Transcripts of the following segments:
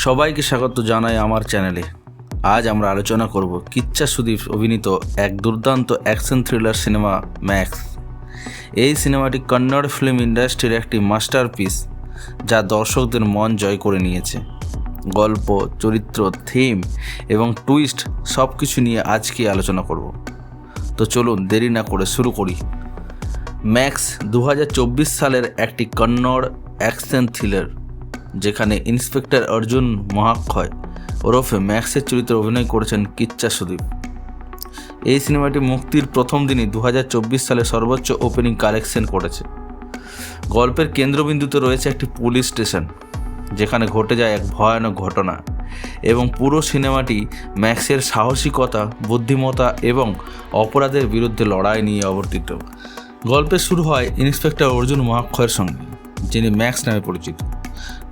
সবাইকে স্বাগত জানাই আমার চ্যানেলে। আজ আমরা আলোচনা করব কিচ্চা সুদীপ অভিনীত এক দুর্দান্ত অ্যাকশন থ্রিলার সিনেমা ম্যাক্স। এই সিনেমাটি কন্নড় ফিল্ম ইন্ডাস্ট্রির একটি মাস্টারপিস, যা দর্শকদের মন জয় করে নিয়েছে। গল্প, চরিত্র, থিম এবং টুইস্ট সব কিছু নিয়ে আজকে আলোচনা করব। তো চলুন দেরি না করে শুরু করি। ম্যাক্স 2024 সালের একটি কন্নড় অ্যাকশন থ্রিলার, যেখানে ইন্সপেক্টর অর্জুন মহাক্ষয় ওরফে ম্যাক্সের চরিত্রে অভিনয় করেছেন কিচ্চা সুদীপ। এই সিনেমাটি মুক্তির প্রথম দিনই 2024 সালে সর্বোচ্চ ওপেনিং কালেকশন করেছে। গল্পের কেন্দ্রবিন্দুতে রয়েছে একটি পুলিশ স্টেশন, যেখানে ঘটে যায় এক ভয়ানক ঘটনা, এবং পুরো সিনেমাটি ম্যাক্সের সাহসিকতা, বুদ্ধিমত্তা এবং অপরাধের বিরুদ্ধে লড়াই নিয়ে অবর্তিত। গল্পের শুরু হয় ইন্সপেক্টর অর্জুন মহাক্ষয়ের সঙ্গে, যিনি ম্যাক্স নামে পরিচিত।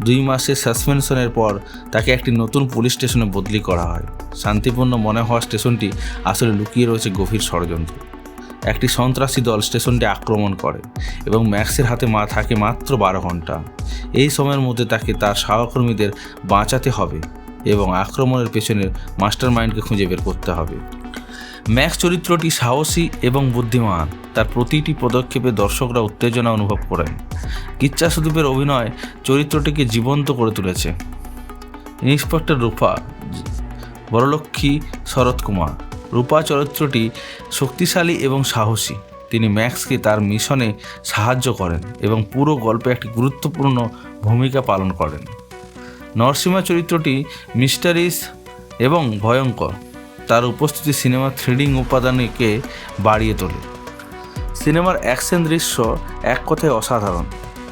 2 মাসের সাসপেনশনের পর তাকে একটি নতুন পুলিশ স্টেশনে বদলি করা হয়। শান্তিপূর্ণ মনে হওয়া স্টেশনটি আসলে লুকিয়ে রয়েছে গভীর ষড়যন্ত্র। একটি সন্ত্রাসী দল স্টেশনটি আক্রমণ করে এবং ম্যাক্সের হাতে থাকে মাত্র 12 ঘন্টা। এই সময়ের মধ্যে তাকে তার সহকর্মীদের বাঁচাতে হবে এবং আক্রমণের পেছনের মাস্টার মাইন্ডকে খুঁজে বের করতে হবে। ম্যাক্স চরিত্রটি সাহসী এবং বুদ্ধিমান। তার প্রতিটি পদক্ষেপে দর্শকরা উত্তেজনা অনুভব করেন। কিচ্চা সুদীপের অভিনয় চরিত্রটিকে জীবন্ত করে তুলেছে। ইন্সপেক্টর রূপা, বড়লক্ষ্মী শরৎ কুমার। রূপা চরিত্রটি শক্তিশালী এবং সাহসী। তিনি ম্যাক্সকে তার মিশনে সাহায্য করেন এবং পুরো গল্পে একটি গুরুত্বপূর্ণ ভূমিকা পালন করেন। নরসিমা চরিত্রটি মিস্টারিস এবং ভয়ঙ্কর। তার উপস্থিতি সিনেমার থ্রিলিং উপাদানকে বাড়িয়ে তোলে। সিনেমার অ্যাকশন দৃশ্য এক কথায় অসাধারণ।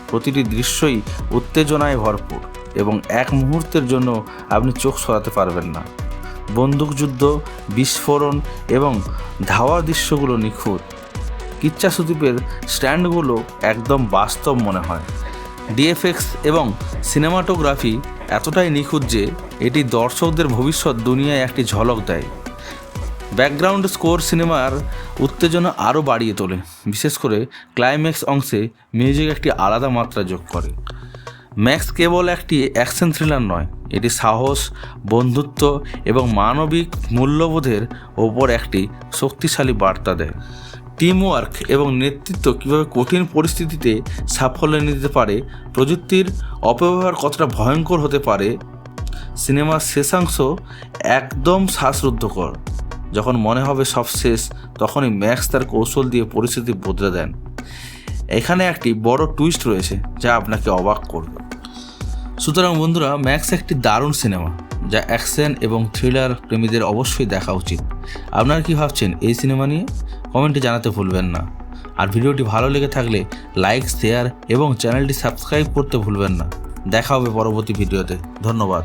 প্রতিটি দৃশ্যই উত্তেজনায় ভরপুর এবং এক মুহূর্তের জন্য আপনি চোখ সরাতে পারবেন না। বন্দুকযুদ্ধ, বিস্ফোরণ এবং ধাওয়ার দৃশ্যগুলো নিখুঁত। কিচ্চা সুদীপের স্ট্যান্ডগুলো একদম বাস্তব মনে হয়। ডিএফএক্স এবং সিনেমাটোগ্রাফি এতটাই নিখুঁত যে এটি দর্শকদের ভবিষ্যৎ দুনিয়ায় একটি ঝলক দেয়। ব্যাকগ্রাউন্ড স্কোর সিনেমার উত্তেজনা আরও বাড়িয়ে তোলে। বিশেষ করে ক্লাইম্যাক্স অংশে মিউজিক একটি আলাদা মাত্রা যোগ করে। ম্যাক্স কেবল একটি অ্যাকশন থ্রিলার নয়, এটি সাহস, বন্ধুত্ব এবং মানবিক মূল্যবোধের ওপর একটি শক্তিশালী বার্তা দেয়। টিমওয়ার্ক এবং নেতৃত্ব কীভাবে কঠিন পরিস্থিতিতে সাফল্য নিতে পারে, প্রযুক্তির অপব্যবহার কতটা ভয়ঙ্কর হতে পারে। সিনেমার শেষাংশ একদম শ্বাসরুদ্ধকর। যখন মনে হবে সব শেষ, তখনই ম্যাক্স তার কৌশল দিয়ে পরিস্থিতি বদলে দেন। এখানে একটি বড় টুইস্ট রয়েছে যা আপনাকে অবাক করবে। সুতরাং বন্ধুরা, ম্যাক্স একটি দারুণ সিনেমা, যা অ্যাকশন এবং থ্রিলার প্রেমীদের অবশ্যই দেখা উচিত। আপনারা কি ভাবছেন এই সিনেমা নিয়ে? কমেন্টে জানাতে ভুলবেন না। আর ভিডিওটি ভালো লেগে থাকলে লাইক, শেয়ার এবং চ্যানেলটি সাবস্ক্রাইব করতে ভুলবেন না। দেখা হবে পরবর্তী ভিডিওতে। ধন্যবাদ।